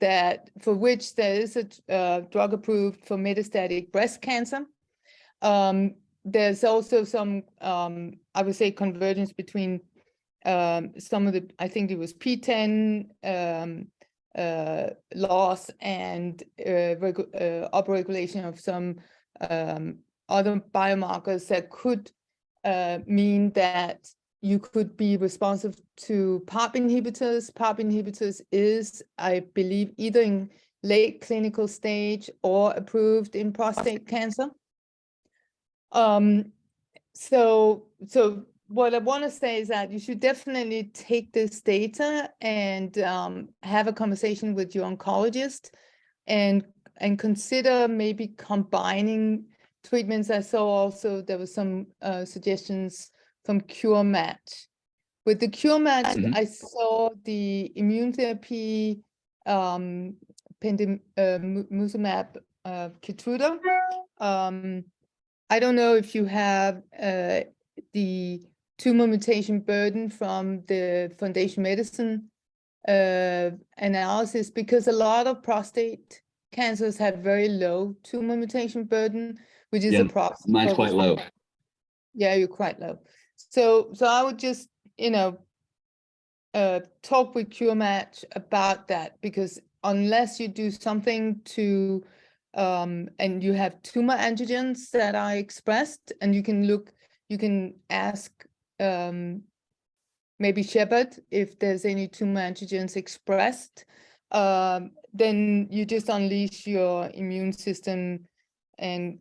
that for which there is a drug approved for metastatic breast cancer. There's also some, I would say, convergence between some of the, I think it was PTEN loss and upregulation of some other biomarkers that could mean that you could be responsive to PARP inhibitors. PARP inhibitors is, I believe, either in late clinical stage or approved in prostate cancer. So what I want to say is that you should definitely take this data and have a conversation with your oncologist and and consider maybe combining treatments. I saw also there was some suggestions from Cure Match. With the Cure Match, I saw the immune therapy pembrolizumab Keytruda. I don't know if you have the tumor mutation burden from the Foundation Medicine analysis, because a lot of prostate cancers have very low tumor mutation burden, which is a problem. Mine's quite low. Yeah, you're quite low. So I would just, talk with Cure Match about that, because unless you do something to, and you have tumor antigens that are expressed, and you can ask maybe Shepard if there's any tumor antigens expressed, then you just unleash your immune system, and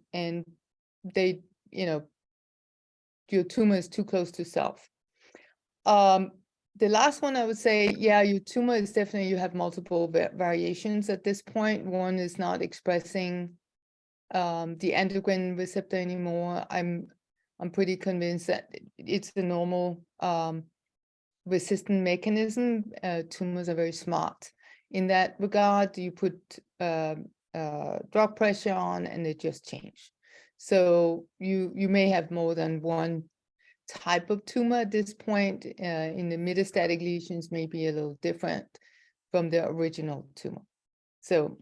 they, your tumor is too close to self. The last one I would say, yeah, your tumor is definitely, you have multiple variations at this point. One is not expressing the endocrine receptor anymore. I'm pretty convinced that it's the normal resistant mechanism. Tumors are very smart in that regard. You put drug pressure on and they just change. So you may have more than one type of tumor at this point. In the metastatic lesions may be a little different from the original tumor. So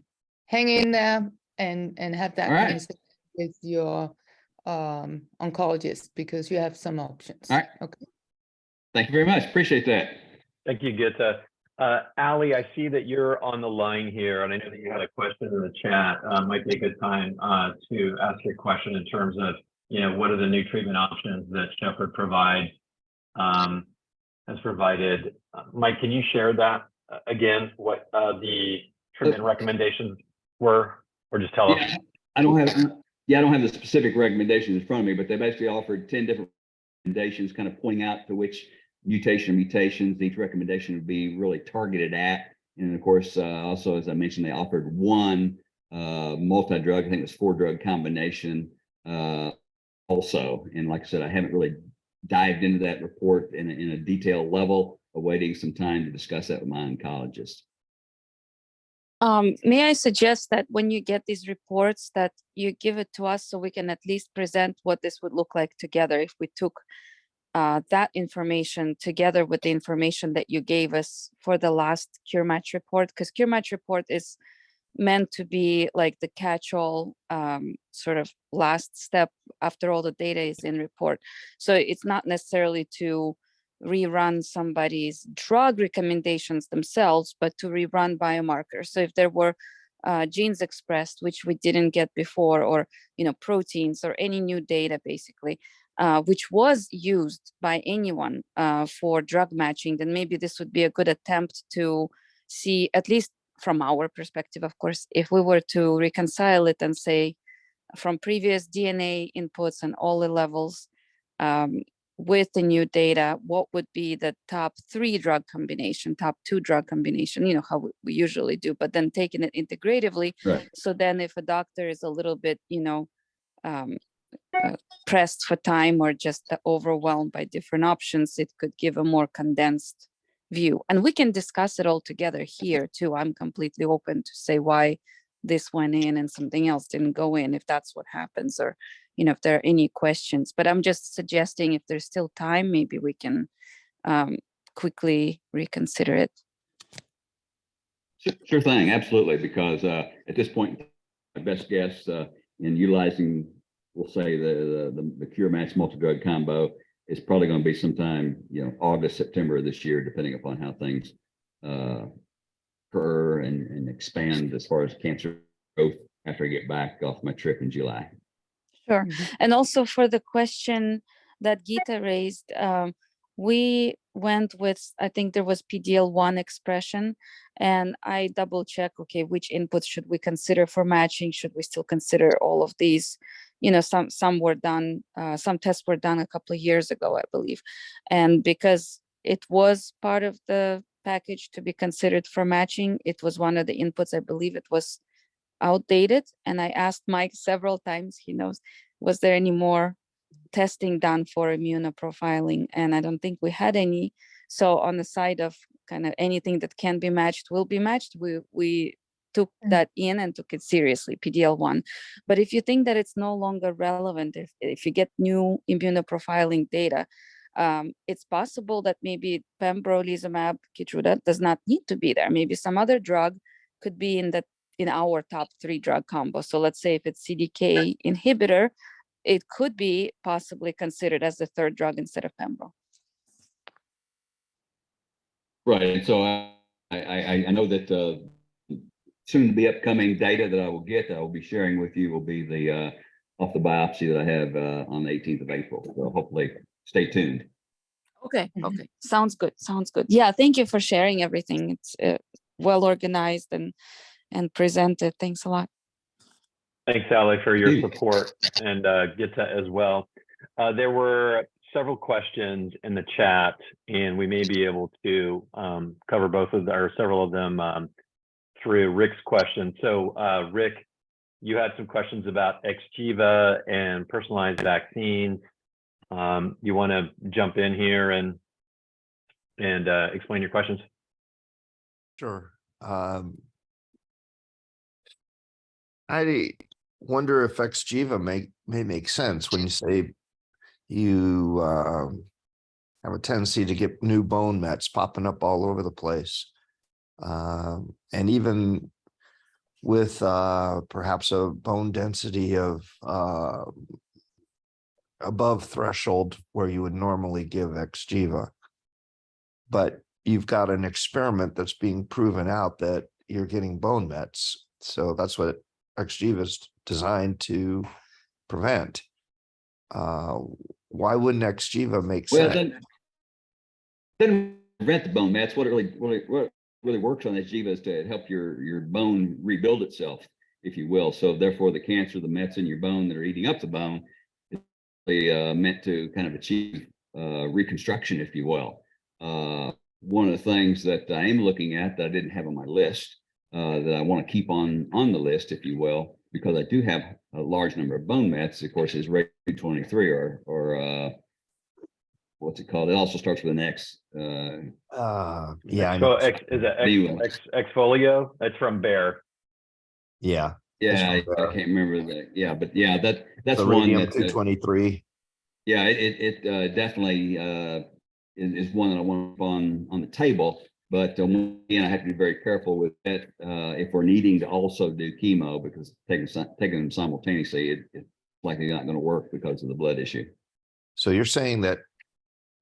hang in there and have that conversation with your oncologist, because you have some options. All right. Okay. Thank you very much. Appreciate that. Thank you, Gitta. Ali, I see that you're on the line here, and I know that you had a question in the chat. Might be a good time to ask your question in terms of, what are the new treatment options that Shepard has provided. Mike, can you share that again, what the treatment recommendations were, or just tell us? I don't have the specific recommendations in front of me, but they basically offered 10 different recommendations, kind of pointing out to which mutations each recommendation would be really targeted at. And of course, also, as I mentioned, they offered one multi-drug, I think it was 4-drug combination also. And like I said, I haven't really dived into that report in a detailed level, awaiting some time to discuss that with my oncologist. May I suggest that when you get these reports, that you give it to us so we can at least present what this would look like together if we took that information together with the information that you gave us for the last Cure Match report, because Cure Match report is meant to be like the catch-all sort of last step after all the data is in report. So it's not necessarily to rerun somebody's drug recommendations themselves, but to rerun biomarkers. So if there were genes expressed, which we didn't get before, or proteins or any new data basically, which was used by anyone for drug matching, then maybe this would be a good attempt to see, at least from our perspective, of course, if we were to reconcile it and say from previous DNA inputs and all the levels with the new data, what would be the top 3 drug combination, top 2 drug combination, how we usually do, but then taking it integratively. Right. So then if a doctor is a little bit, pressed for time or just overwhelmed by different options, it could give a more condensed view. And we can discuss it all together here too. I'm completely open to say why this went in and something else didn't go in, if that's what happens, or if there are any questions. But I'm just suggesting, if there's still time, maybe we can quickly reconsider it. Sure thing, absolutely, because at this point, my best guess in utilizing, we'll say the Cure Match multi-drug combo is probably going to be sometime, August, September of this year, depending upon how things occur and expand as far as cancer growth after I get back off my trip in July. Sure. And also for the question that Gita raised, we went with, I think there was PDL1 expression, and I double check, okay, which inputs should we consider for matching? Should we still consider all of these? Some were done, some tests were done a couple of years ago, I believe. And because it was part of the package to be considered for matching, it was one of the inputs. I believe it was outdated. And I asked Mike several times, he knows, was there any more testing done for immunoprofiling? And I don't think we had any. So on the side of kind of anything that can be matched will be matched, we took that in and took it seriously, PDL1. But if you think that it's no longer relevant, if you get new immunoprofiling data, it's possible that maybe pembrolizumab, Keytruda does not need to be there. Maybe some other drug could be in our top 3 drug combo. So let's say if it's CDK inhibitor, it could be possibly considered as the 3rd drug instead of pembro. Right. So I know that soon to be upcoming data that I will be sharing with you will be the off the biopsy that I have on the 18th of April. So hopefully stay tuned. Okay. Okay. Sounds good. Sounds good. Yeah. Thank you for sharing everything. It's well organized and presented. Thanks a lot. Thanks, Ali, for your support, and Gita as well. There were several questions in the chat, and we may be able to cover both of them or several of them through Rick's questions. So Rick, you had some questions about Xgeva and personalized vaccines. You want to jump in here and explain your questions? Sure. I wonder if Xgeva may make sense when you say you have a tendency to get new bone mets popping up all over the place. And even with perhaps a bone density of above threshold where you would normally give Xgeva. But you've got an experiment that's being proven out that you're getting bone mets. So that's what Xgeva is designed to prevent. Why wouldn't Xgeva make sense? Well, then prevent the bone mets. What really works on Xgeva is to help your bone rebuild itself, if you will. So therefore, the cancer, the mets in your bone that are eating up the bone, is really, meant to kind of achieve reconstruction, if you will. One of the things that I am looking at that I didn't have on my list, that I want to keep on the list, if you will, because I do have a large number of bone mets, of course, is RAID 23 or what's it called? It also starts with an X. Yeah. Is it Xfolio? That's from Bayer. Yeah. Yeah, I can't remember that. Yeah, but yeah, that's the one radium that 223. Yeah, it definitely is one that I want on the table. But again, I have to be very careful with it if we're needing to also do chemo, because taking them simultaneously, it's likely not going to work because of the blood issue. So you're saying that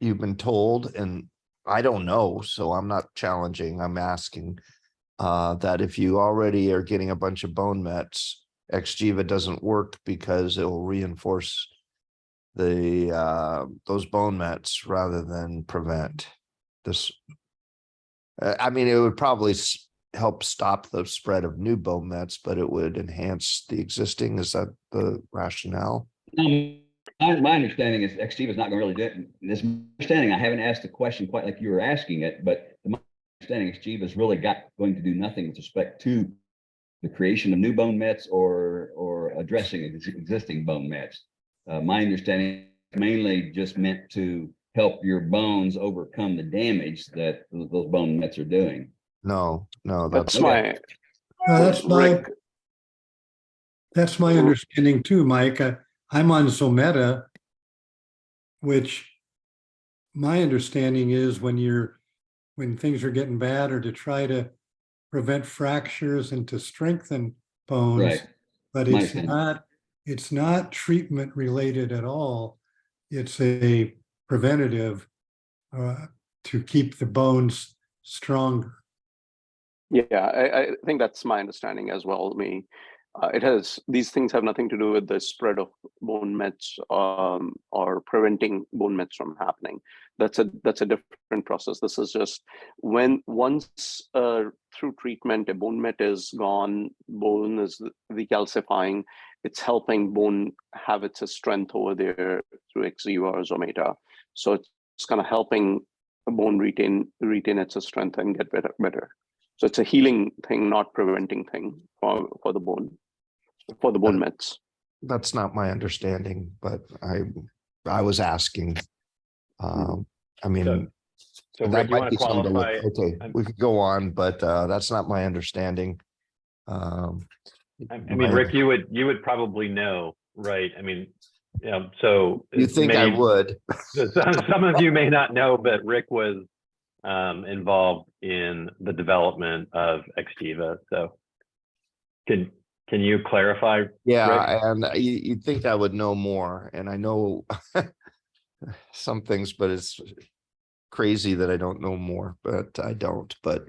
you've been told, and I don't know, so I'm not challenging, I'm asking, that if you already are getting a bunch of bone mets, Xgeva doesn't work because it will reinforce the those bone mets rather than prevent this. I mean, it would probably help stop the spread of new bone mets, but it would enhance the existing. Is that the rationale? My understanding is Xgeva is not going to really do it. This understanding, I haven't asked the question quite like you were asking it, but my understanding is Xgeva is really going to do nothing with respect to the creation of new bone mets or addressing existing bone mets. My understanding is mainly just meant to help your bones overcome the damage that those bone mets are doing. No, That's okay. That's my understanding too, Mike. I'm on Zometa, which my understanding is when things are getting bad, or to try to prevent fractures and to strengthen bones, right. But it's not treatment related at all. It's a preventative to keep the bones stronger. Yeah, I think that's my understanding as well. These things have nothing to do with the spread of bone mets or preventing bone mets from happening. That's a different process. This is just once through treatment a bone met is gone, bone is recalcifying. It's helping bone have its strength over there through Xgeva or Zometa. So it's kind of helping a bone retain its strength and get better. So it's a healing thing, not preventing thing for the bone mets. That's not my understanding, but I was asking. I mean, So that Rick, you might want be to something to look. qualify? Okay, we could go on, but that's not my understanding. I mean, Rick, you would probably know, right? I mean, so You think I would? some of you may not know, but Rick was involved in the development of Xgeva. So can you clarify? Yeah, Rick? and you'd think I would know more, and I know some things, but it's crazy that I don't know more, but I don't. But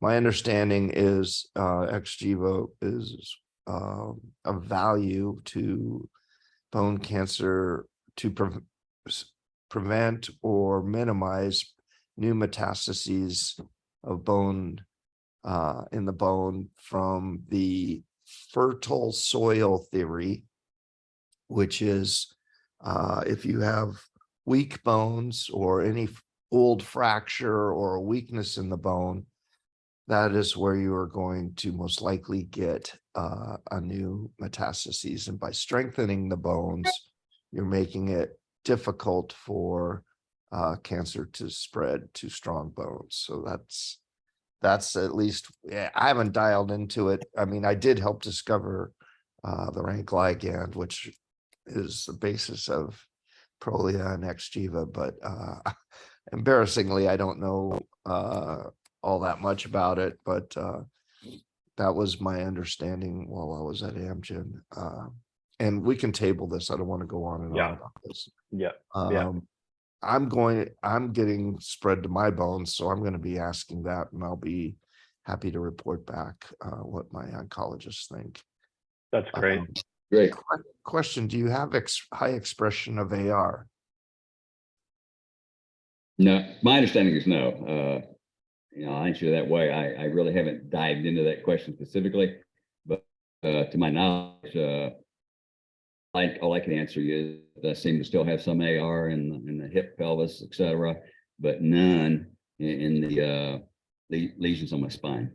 my understanding is Xgeva is of value to bone cancer to prevent or minimize new metastases of bone in the bone from the fertile soil theory, which is if you have weak bones or any old fracture or a weakness in the bone, that is where you are going to most likely get a new metastases. And by strengthening the bones, you're making it difficult for cancer to spread to strong bones. So that's at least, I haven't dialed into it. I mean, I did help discover the rank ligand, which is the basis of Prolia and Xgeva, but embarrassingly, I don't know all that much about it, but that was my understanding while I was at Amgen. And we can table this. I don't want to go on and on about this. Yeah. I'm getting spread to my bones, so I'm going to be asking that, and I'll be happy to report back what my oncologists think. That's great. Great. Question: do you have high expression of AR? No, my understanding is no. I'll answer that way. I really haven't dived into that question specifically, but to my knowledge, all I can answer you is I seem to still have some AR in the hip, pelvis, etc., but none in the lesions on my spine.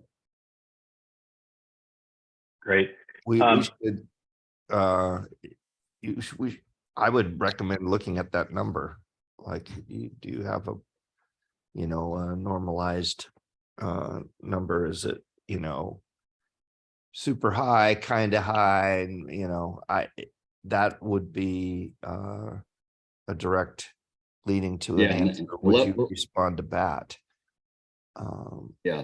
Great. We should. I would recommend looking at that number. Like, do you have a normalized number? Is it super high, kind of high, and that would be a direct leading to an answer. Would you respond to BAT? Yeah,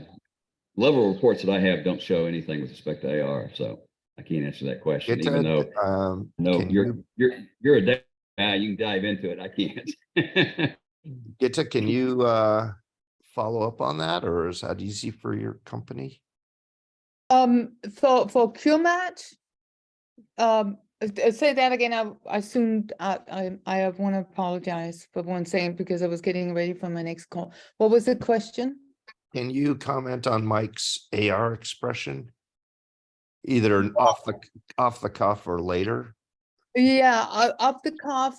level of reports that I have don't show anything with respect to AR, so I can't answer that question. Even though you're a guy, you can dive into it. I can't. Can you follow up on that, or is that easy for your company? For QMAT, say that again. I assumed I want to apologize for one second because I was getting ready for my next call. What was the question? Can you comment on Mike's AR expression, either off the cuff or later? Yeah, off the cuff.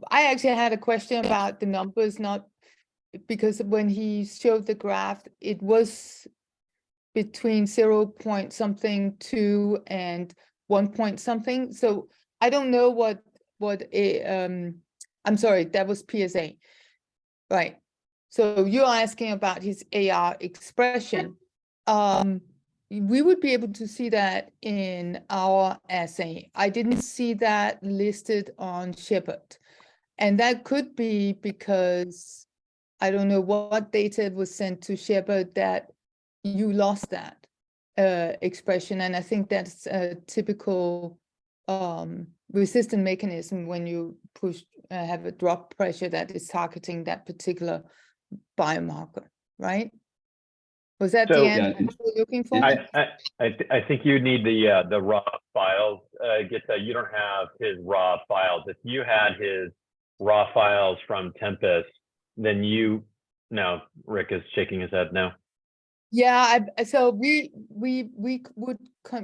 I actually had a question about the numbers, not because when he showed the graph, it was between 0 point something 2 and 1 point something. So I don't know what I'm sorry, that was PSA, right? So you're asking about his AR expression. We would be able to see that in our assay. I didn't see that listed on Shepherd. And that could be because I don't know what data was sent to Shepherd that you lost that expression. And I think that's a typical resistant mechanism when you have a drop pressure that is targeting that particular biomarker, right? Was that the answer you were looking for? I think you need the raw files. You don't have his raw files. If you had his raw files from Tempus, then no, Rick is shaking his head no. Yeah, so we would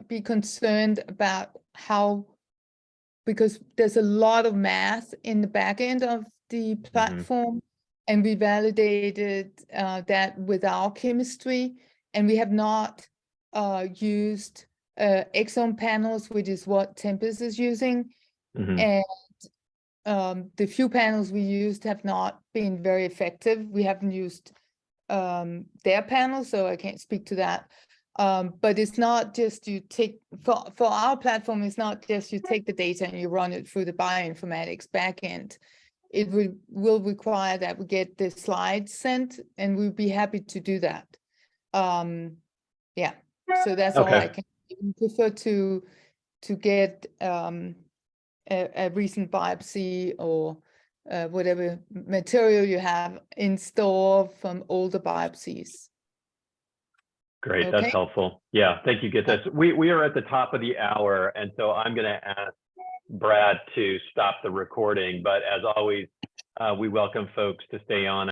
be concerned about how, because there's a lot of math in the back end of the platform. And we validated that with our chemistry, and we have not used exome panels, which is what Tempus is using. Mhm. And the few panels we used have not been very effective. We haven't used their panel, so I can't speak to that. But it's not just you take, for our platform, it's not just you take the data and you run it through the bioinformatics backend. It will require that we get the slides sent, and we'll be happy to do that. Yeah, so that's all I Okay. can. We prefer to get a recent biopsy or whatever material you have in store from older biopsies. Great, Okay. that's helpful. Yeah, thank you, get this. We are at the top of the hour, and so I'm going to ask Brad to stop the recording, but as always, we welcome folks to stay on